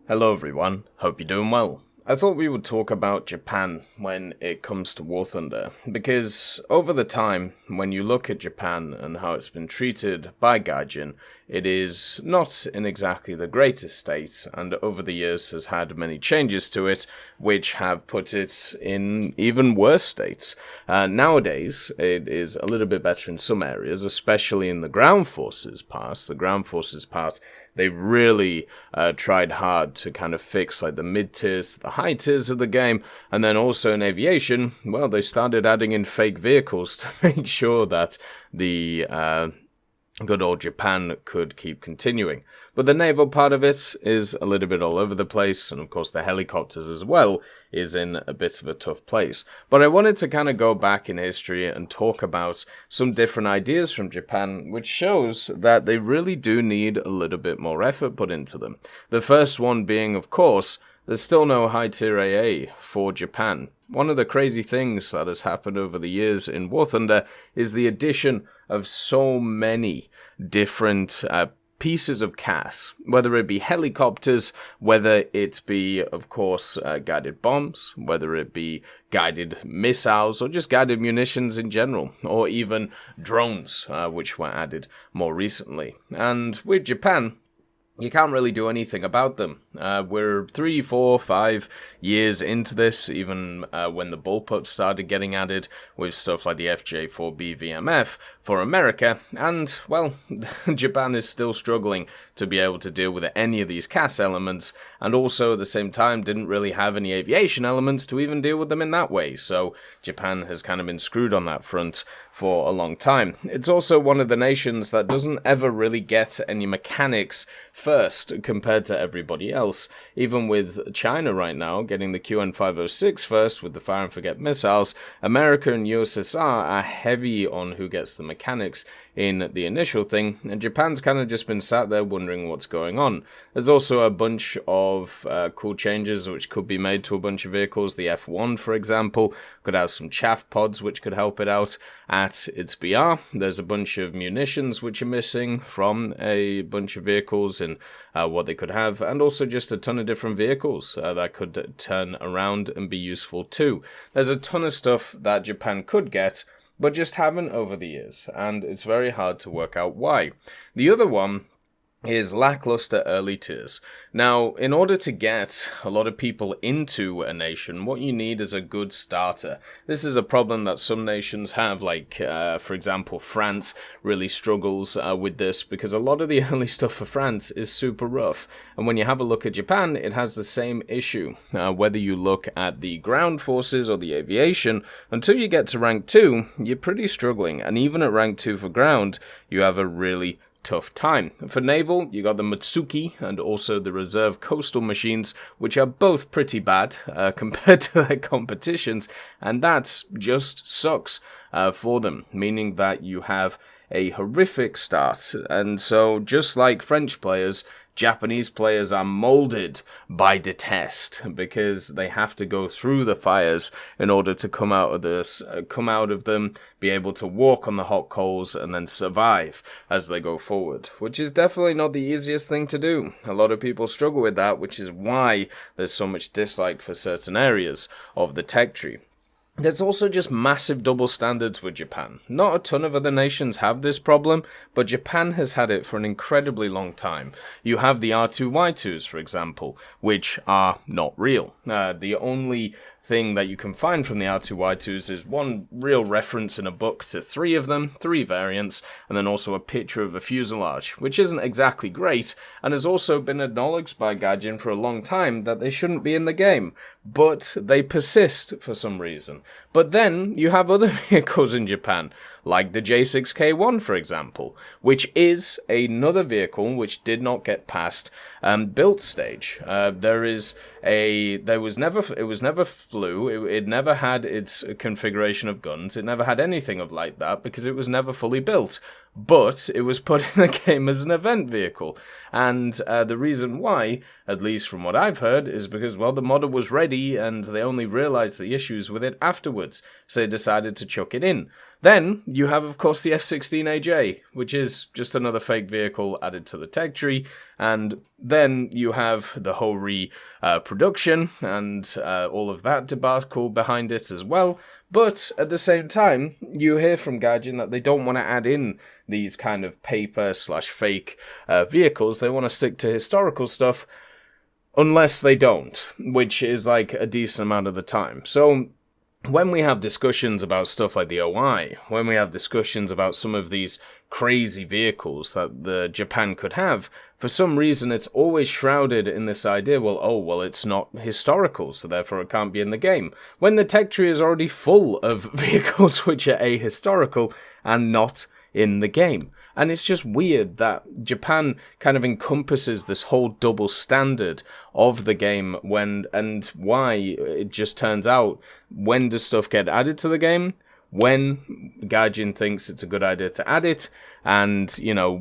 Hello everyone, hope you're doing well. I thought we would talk about Japan when it comes to War Thunder, because over the time, when you look at Japan and how it's been treated by Gaijin, it is not in exactly the greatest state, and over the years has had many changes to it, which have put it in even worse states. Nowadays, it is a little bit better in some areas, especially in the ground forces part. They really tried hard to kind of fix like the mid-tiers, the high tiers of the game, and then also in aviation, well, they started adding in fake vehicles to make sure that the good old Japan could keep continuing. But the naval part of it is a little bit all over the place, and of course the helicopters as well is in a bit of a tough place. But I wanted to kind of go back in history and talk about some different ideas from Japan, which shows that they really do need a little bit more effort put into them. The first one being, of course, there's still no high tier AA for Japan. One of the crazy things that has happened over the years in War Thunder is the addition of so many different pieces of CAS, whether it be helicopters, whether it be, of course, guided bombs, whether it be guided missiles, or just guided munitions in general, or even drones, which were added more recently. And with Japan, you can't really do anything about them. We're 3, 4, 5 years into this, even when the bullpups started getting added with stuff like the FJ4B VMF for America, and, well, Japan is still struggling to be able to deal with any of these CAS elements, and also at the same time didn't really have any aviation elements to even deal with them in that way, so Japan has kind of been screwed on that front for a long time. It's also one of the nations that doesn't ever really get any mechanics first compared to everybody else. Even with China right now getting the QN506 first with the fire and forget missiles, America and USSR are heavy on who gets the mechanics in the initial thing, and Japan's kind of just been sat there wondering what's going on. There's also a bunch of cool changes which could be made to a bunch of vehicles. The F1, for example, could have some chaff pods which could help it out at its BR. There's a bunch of munitions which are missing from a bunch of vehicles and what they could have, and also just a ton of different vehicles that could turn around and be useful too. There's a ton of stuff that Japan could get, but just haven't over the years, and it's very hard to work out why. The other one is lackluster early tiers. Now, in order to get a lot of people into a nation, what you need is a good starter. This is a problem that some nations have, like, for example, France really struggles with this, because a lot of the early stuff for France is super rough. And when you have a look at Japan, it has the same issue. Whether you look at the ground forces or the aviation, until you get to rank 2, you're pretty struggling. And even at rank 2 for ground, you have a really tough time. For naval, you got the Matsuki and also the reserve coastal machines, which are both pretty bad compared to their competitions, and that just sucks for them, meaning that you have a horrific start. And so, just like French players, Japanese players are molded by detest, because they have to go through the fires in order to come out of them, be able to walk on the hot coals, and then survive as they go forward, which is definitely not the easiest thing to do. A lot of people struggle with that, which is why there's so much dislike for certain areas of the tech tree. There's also just massive double standards with Japan. Not a ton of other nations have this problem, but Japan has had it for an incredibly long time. You have the R2Y2s, for example, which are not real. The only thing that you can find from the R2Y2s is one real reference in a book to 3 of them, 3 variants, and then also a picture of a fuselage, which isn't exactly great, and has also been acknowledged by Gaijin for a long time that they shouldn't be in the game, but they persist for some reason. But then you have other vehicles in Japan, like the J6K1, for example, which is another vehicle which did not get past build stage. It never flew. It never had its configuration of guns. It never had anything of like that because it was never fully built. But it was put in the game as an event vehicle. And the reason why, at least from what I've heard, is because, well, the model was ready and they only realized the issues with it afterwards. So they decided to chuck it in. Then you have, of course, the F-16AJ, which is just another fake vehicle added to the tech tree. And then you have the whole production and all of that debacle behind it as well. But at the same time, you hear from Gaijin that they don't want to add in these kind of paper/fake vehicles. They want to stick to historical stuff unless they don't, which is like a decent amount of the time. So when we have discussions about stuff like the OI, when we have discussions about some of these crazy vehicles that the Japan could have, for some reason it's always shrouded in this idea, well, it's not historical, so therefore it can't be in the game. When the tech tree is already full of vehicles which are ahistorical and not in the game. And it's just weird that Japan kind of encompasses this whole double standard of the game and why it just turns out, when does stuff get added to the game? When Gaijin thinks it's a good idea to add it, and,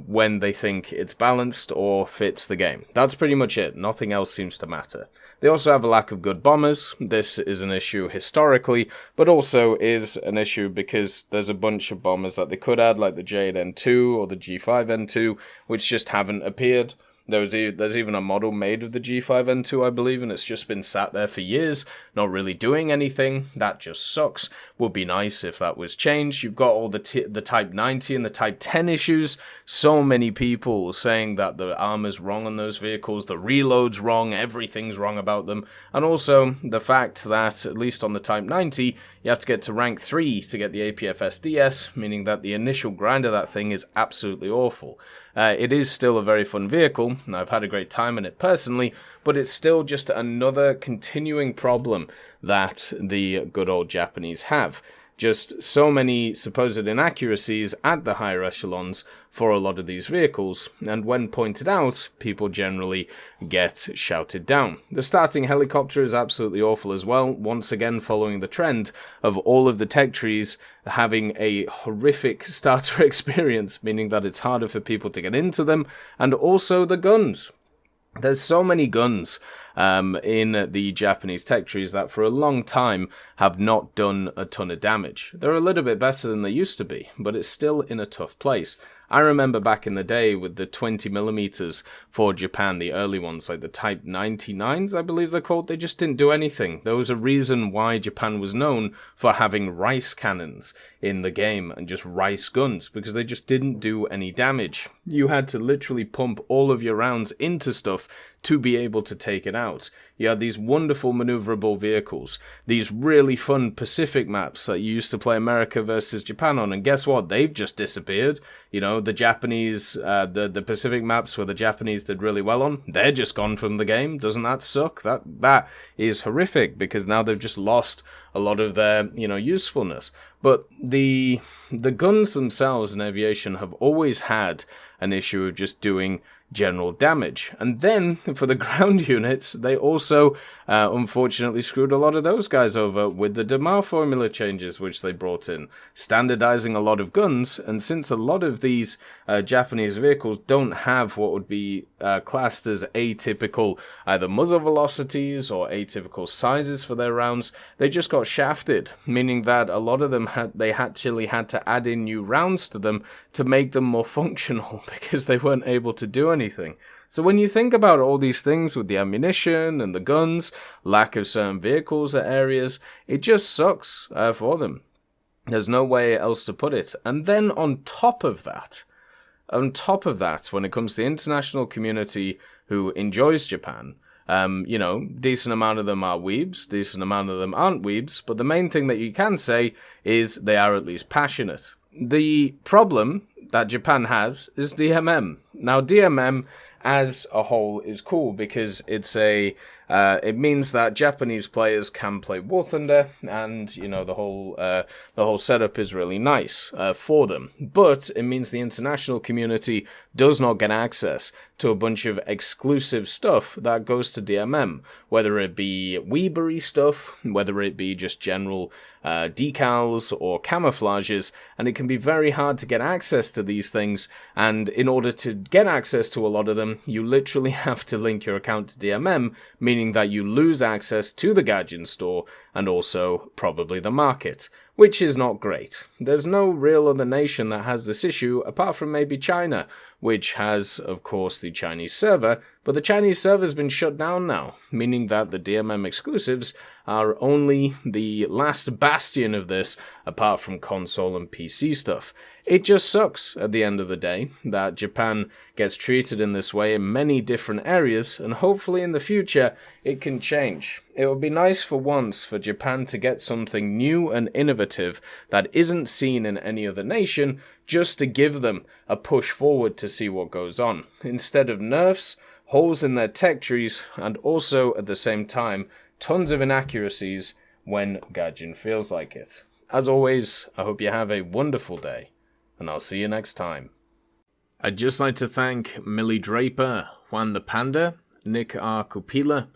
when they think it's balanced or fits the game. That's pretty much it. Nothing else seems to matter. They also have a lack of good bombers. This is an issue historically, but also is an issue because there's a bunch of bombers that they could add, like the J8N2 or the G5N2, which just haven't appeared. There's even a model made of the G5N2, I believe, and it's just been sat there for years, not really doing anything. That just sucks. Would be nice if that was changed. You've got all the Type 90 and the Type 10 issues. So many people saying that the armor's wrong on those vehicles, the reload's wrong, everything's wrong about them. And also the fact that, at least on the Type 90, you have to get to rank 3 to get the APFSDS, meaning that the initial grind of that thing is absolutely awful. It is still a very fun vehicle, and I've had a great time in it personally, but it's still just another continuing problem that the good old Japanese have. Just so many supposed inaccuracies at the higher echelons for a lot of these vehicles, and when pointed out, people generally get shouted down. The starting helicopter is absolutely awful as well, once again following the trend of all of the tech trees having a horrific starter experience, meaning that it's harder for people to get into them, and also the guns. There's so many guns in the Japanese tech trees that for a long time have not done a ton of damage. They're a little bit better than they used to be, but it's still in a tough place. I remember back in the day with the 20mm for Japan, the early ones, like the Type 99s, I believe they're called, they just didn't do anything. There was a reason why Japan was known for having rice cannons in the game and just rice guns, because they just didn't do any damage. You had to literally pump all of your rounds into stuff to be able to take it out. You had these wonderful maneuverable vehicles, these really fun Pacific maps that you used to play America versus Japan on, and guess what? They've just disappeared. The Japanese, the Pacific maps where the Japanese did really well on, they're just gone from the game. Doesn't that suck? That is horrific, because now they've just lost a lot of their, usefulness. But the guns themselves in aviation have always had an issue of just doing general damage. And then for the ground units, they also unfortunately screwed a lot of those guys over with the DeMar formula changes which they brought in, standardizing a lot of guns. And since a lot of these Japanese vehicles don't have what would be classed as atypical either muzzle velocities or atypical sizes for their rounds, they just got shafted, meaning that a lot of them they actually had to add in new rounds to them to make them more functional because they weren't able to do anything. So when you think about all these things with the ammunition and the guns, lack of certain vehicles at areas, it just sucks for them. There's no way else to put it. And then on top of that, when it comes to the international community who enjoys Japan, decent amount of them are weebs, decent amount of them aren't weebs, but the main thing that you can say is they are at least passionate. The problem that Japan has is DMM. Now, DMM as a whole is cool because it means that Japanese players can play War Thunder, and the whole setup is really nice for them. But it means the international community does not get access to a bunch of exclusive stuff that goes to DMM, whether it be weebery stuff, whether it be just general decals or camouflages, and it can be very hard to get access to these things, and in order to get access to a lot of them, you literally have to link your account to DMM, meaning that you lose access to the Gaijin store and also probably the market, which is not great. There's no real other nation that has this issue apart from maybe China, which has, of course, the Chinese server, but the Chinese server's been shut down now, meaning that the DMM exclusives are only the last bastion of this apart from console and PC stuff. It just sucks at the end of the day that Japan gets treated in this way in many different areas, and hopefully in the future it can change. It would be nice for once for Japan to get something new and innovative that isn't seen in any other nation, just to give them a push forward to see what goes on, instead of nerfs, holes in their tech trees, and also at the same time tons of inaccuracies when Gaijin feels like it. As always, I hope you have a wonderful day, and I'll see you next time. I'd just like to thank Millie Draper, Juan the Panda, Nick R. Kupila,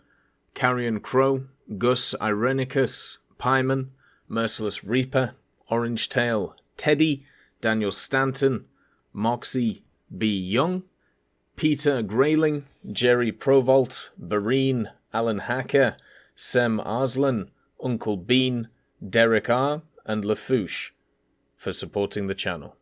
Carrion Crow, Gus Irenicus, Pyman, Merciless Reaper, Orange Tail, Teddy, Daniel Stanton, Moxie B. Young, Peter Grayling, Jerry Provolt, Bareen, Alan Hacker, Sem Arslan, Uncle Bean, Derek R., and Lafouche for supporting the channel.